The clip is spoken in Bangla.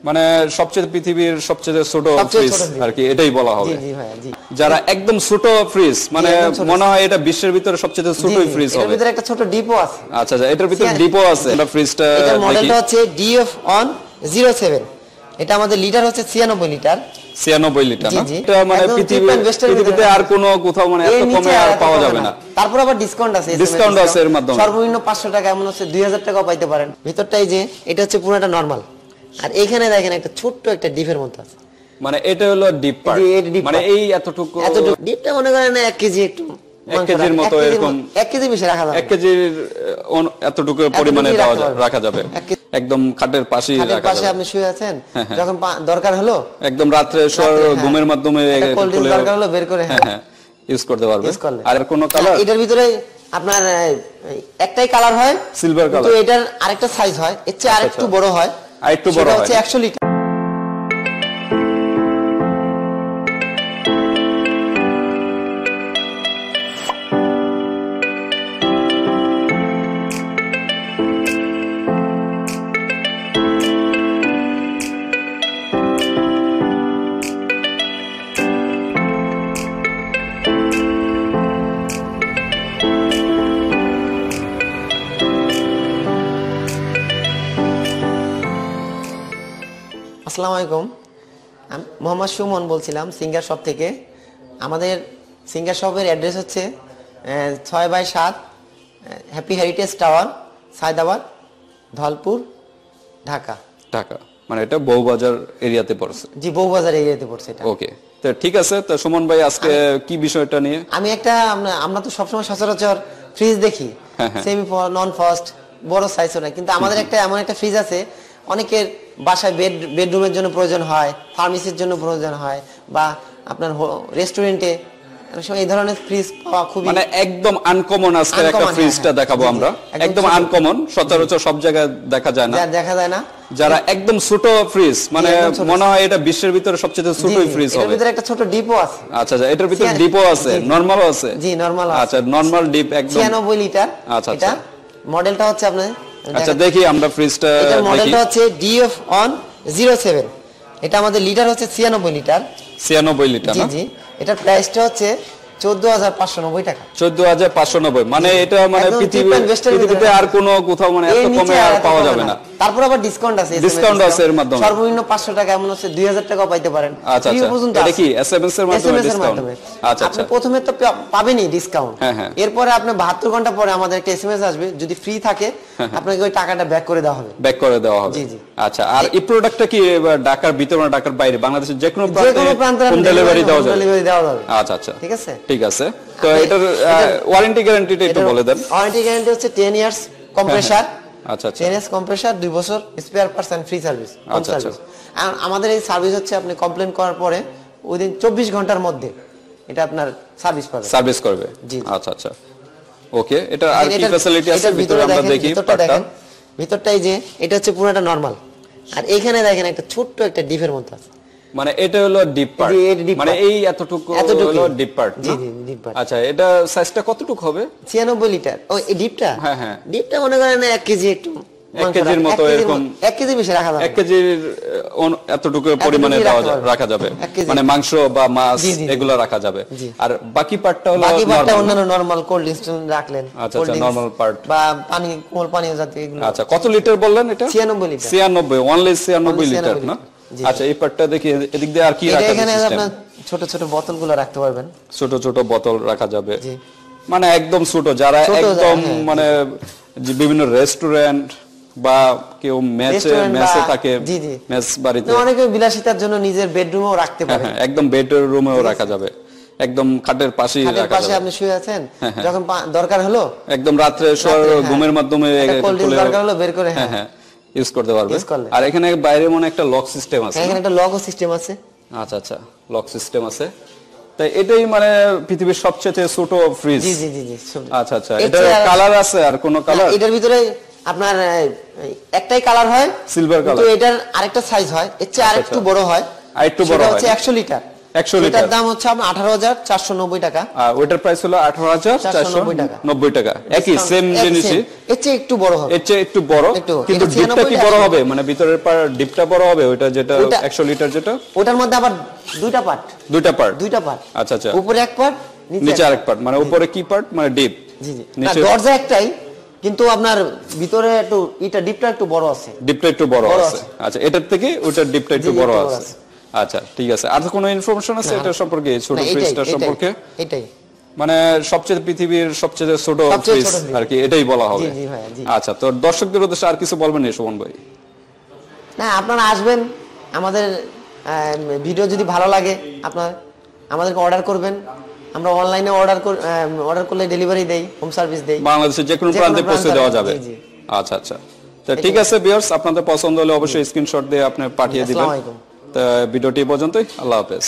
মানে সবচেয়ে পৃথিবীর সবচেয়ে ছোট ফ্রিজ আর কি এটাই বলা হবে। জি ভাই জি। যারা একদম ছোট ফ্রিজ মানে মনে হয় এটা বিশ্বের ভিতরে সবচেয়ে ছোটই ফ্রিজ হবে। এর ভিতরে একটা ছোট ডিপও আছে। আচ্ছা আচ্ছা, এটার ভিতরে ডিপও আছে। এটা ফ্রিজটা এটার মডেলটা হচ্ছে DF-ON07। এটা আমাদের লিটার হচ্ছে 96 লিটার। 96 লিটার না? এটা মানে পৃথিবীতে আর কোনো কোথাও মানে এত কমে আর পাওয়া যাবে না। তারপর আবার ডিসকাউন্ট আছে। ডিসকাউন্ট আছে এর মাধ্যমে সর্বনিম্ন 500 টাকা, এমন হচ্ছে 2000 টাকাও পাইতে পারেন। ভিতরটাই যে এটা হচ্ছে পুরোটা নরমাল, আর এইখানে দেখেন একটা ছোট্ট একটা ডিপের মতো আছে। মানে এটা হলো ডিপ পার্ট, মানে এই এতটুকু ডিপটা মনে করেন 1 কেজি, একটু 1 কেজির মতো এরকম 1 কেজি বেশি রাখা যাবে। 1 কেজির এতটুকু পরিমাণে রাখা যাবে। একদম খাটের পাশেই রাখা যাবে। পাশে আপনি শুয়ে আছেন, যখন দরকার হলো একদম রাতে শোয়ার ঘুমের মাধ্যমে খুলে দরকার হলো বের করে হ্যাঁ ইউজ করতে পারবে। আর কোন কালার এটার ভিতরে আপনার একটাই কালার হয়, সিলভার কালার। তো এটার আরেকটা সাইজ হয়, এর চেয়ে আরেকটু বড় হয়, আরেকটু বড় হয়, হচ্ছে 100 লিটার। আসসালামু আলাইকুম, আমি মোহাম্মদ সুমন বলছিলাম সিঙ্গার শপ থেকে। আমাদের সিঙ্গার শপের অ্যাড্রেস হচ্ছে 6/7 happy heritage tower, Sayedabad, Dholpur, Dhaka. Dhaka মানে এটা বউবাজার এরিয়াতে পড়ছে? জি, বউবাজার এরিয়াতে পড়ছে এটা। ওকে, তো ঠিক আছে। তো সুমন ভাই আজকে কি বিষয়টা নিয়ে? আমি একটা, আমরা তো সবসময় সচরাচর ফ্রিজ দেখি, সেমি নন ফাস্ট বড় সাইজ হয়, কিন্তু আমাদের একটা এমন একটা ফ্রিজ আছে অনেকের বাসায় বেডরুমের জন্য প্রয়োজন হয়, ফার্মেসির জন্য প্রয়োজন হয়, বা আপনার রেস্টুরেন্টে এই ধরনের ফ্রিজ পাওয়া খুবই মানে একদম আনকমন। আজকে একটা ফ্রিজটা দেখাবো আমরা, একদম আনকমন, সচরাচর সব জায়গায় দেখা যায় না। যারা একদম ছোট ফ্রিজ মানে মনে হয় এটা বিশ্বের ভিতরে সবচেয়ে ছোটই ফ্রিজ হবে। এর ভিতরে একটা ছোট ডিপও আছে। আচ্ছা আচ্ছা, এটার ভিতরে ডিপও আছে, নরমালও আছে? জি, নরমাল আছে। আচ্ছা, নরমাল ডিপ একদম 96 লিটার। আচ্ছা, এটা মডেলটা হচ্ছে আপনার, আচ্ছা দেখি আমরা ফ্রিজটা। এটার মডেলটা হচ্ছে DF-ON07। এটা আমাদের লিটার হচ্ছে 96 লিটার। 96 লিটার না? জি। এটার প্রাইসটা হচ্ছে 14,590 টাকা। 14,590, মানে এটা মানে পৃথিবীতে আর কোনো কোথাও মানে এত কমে আর পাওয়া যাবে না। তারপর আবার ডিসকাউন্ট আছে। ডিসকাউন্ট আছে এর মাধ্যমে সর্বনিম্ন 500 টাকা, এমন হচ্ছে 2000 টাকাও পাইতে পারেন। আচ্ছা আচ্ছা, এটা কি এসএমএস এর মাধ্যমে ডিসকাউন্ট? আচ্ছা আচ্ছা, আপনি প্রথমে তো পাবেনই ডিসকাউন্ট, এরপরে আপনি 72 ঘন্টা পরে আমাদের একটা এসএমএস আসবে, যদি ফ্রি থাকে আপনাকে ওই টাকাটা ব্যাক করে দেওয়া হবে। জি জি। আচ্ছা, আর এই প্রোডাক্টটা কি ঢাকার ভিতরে না ঢাকার বাইরে, বাংলাদেশের যে কোনো প্রান্তে হোম ডেলিভারি দেওয়া যাবে? আচ্ছা আচ্ছা, ঠিক আছে ঠিক আছে। তো এটার ওয়ারেন্টি গ্যারান্টিটা একটু বলে দেন। ওয়ারেন্টি গ্যারান্টি হচ্ছে 10 ইয়ার্স কম্প্রেসার। আচ্ছা আচ্ছা, 10 ইয়ার্স কম্প্রেসার, 2 বছর spare parts and free service. আচ্ছা আচ্ছা, আমাদের এই সার্ভিস হচ্ছে আপনি কমপ্লেইন করার পরে উইদিন 24 ঘন্টার মধ্যে এটা আপনার সার্ভিস করবে। জি, আচ্ছা আচ্ছা, ওকে। এটা আর কি ফ্যাসিলিটি আছে ভিতরে আমরা দেখি? ভিতরটাই যে এটা হচ্ছে পুরোটা নরমাল, আর এইখানে দেখেন একটা ছোট্ট একটা ডিপের মতো আছে। মানে এটা হলো ডিপ পার্ট, মানে এই এতটুকু হলো ডিপ পার্ট। জি জি, ডিপ পার্ট। আচ্ছা, এটা সাইজটা কতটুকু হবে? 96 লিটার। ও এই ডিপটা? হ্যাঁ, ডিপটা মনে করেন 1 কেজি, একটু 1 কেজির মতো এরকম 1 কেজি বেশি রাখা যাবে। 1 কেজির এতটুকু পরিমাণে রাখা যাবে, মানে মাংস বা মাছ এগুলো রাখা যাবে। আর বাকি পার্টটা হলো অন্যান্য নরমাল কোল্ড ড্রিঙ্কস রাখলেন। আচ্ছা আচ্ছা, নরমাল পার্ট বা পানি, কোমল পানীয় জাতীয় এগুলো। আচ্ছা, কত লিটার বললেন এটা? 96 লিটার। 96, অনলি 96 লিটার না? আচ্ছা, এই পার্টটা দেখি, এদিক দিয়ে আর কি রাখা যাবে? এখানে আপনার ছোট ছোট বোতলগুলো রাখতে পারবেন, ছোট ছোট বোতল রাখা যাবে। মানে একদম ছোট, যারা একদম মানে বিভিন্ন রেস্টুরেন্ট বা কেউ মেসে থাকে, মেস বাড়িতে, অনেকে বিলাসিতার জন্য নিজের বেডরুমেও রাখতে পারে। একদম বেডরুমেও রাখা যাবে, একদম খাটের পাশেই রাখা যাবে। আপনি শুয়ে আছেন, যখন দরকার হলো একদম রাতে শোয়ার ঘুমের মাধ্যমে খুলে দরকার হলো বের করে ইউজ করতে পারবে। আর এখানে বাইরে মনে একটা লক সিস্টেম আছে। এখানে একটা লক সিস্টেম আছে। আচ্ছা আচ্ছা, লক সিস্টেম আছে। তাই এটাই মানে পৃথিবীর সবচেয়ে ছোট ফ্রিজ? জি জি জি। আচ্ছা আচ্ছা, এটার কালার আছে আর কোন কালার? এটার ভিতরে আপনার একটাই কালার হয়, সিলভার কালার। তো এটার আরেকটা সাইজ হয়, এর চেয়ে আরেকটু বড় হয়, আরেকটু বড় হয়, হচ্ছে 100 লিটার। 100 লিটার এটার দাম হচ্ছে আপনার 18,490 টাকা, আর ওটার প্রাইস হলো 18,490 টাকা। একই সেম জিনিসই, এর চেয়ে একটু বড় হবে, এর চেয়ে একটু বড়, কিন্তু ডিপটা কি বড় হবে, মানে ভিতরের পার ডিপটা বড় হবে ওটা, যেটা 100 লিটার যেটা, ওটার মধ্যে আবার দুইটা পার্ট। আচ্ছা আচ্ছা, উপরে এক পার্ট, নিচে আরেক পার্ট, মানে উপরে কি পার্ট, মানে ডিপ। জি জি, নিচে দরজা একটাই, কিন্তু আপনার ভিতরে একটু ডিপটা একটু বড় আছে, ডিপটা একটু বড় আছে। আচ্ছা, এটার থেকে ওটার ডিপটা একটু বড় আছে। আচ্ছা ঠিক আছে, আর কোনো ইনফরমেশন আছে এটা সম্পর্কে, ছোট ফ্রিজটা সম্পর্কে? এটাই মানে সবচেয়ে পৃথিবীর সবচেয়ে ছোট ফ্রিজ আর কি, এটাই বলা হবে। আচ্ছা, তো দর্শকদের উদ্দেশ্যে আর কিছু বলবেন না সুমন ভাই? না, আপনারা আসবেন, আমাদের ভিডিও যদি ভালো লাগে আপনার আমাদেরকে অর্ডার করবেন, আমরা অনলাইনে অর্ডার করলে ডেলিভারি দেই, হোম সার্ভিস দেই, বাংলাদেশের যে কোনো প্রান্তে পৌঁছে দেওয়া যাবে। আচ্ছা আচ্ছা, তো ঠিক আছে ভিউয়ার্স, আপনাদের পছন্দ হলে অবশ্যই স্ক্রিনশট দিয়ে আপনি পাঠিয়ে দিবেন। তো ভিডিওটি পর্যন্তই, আল্লাহ হাফেজ।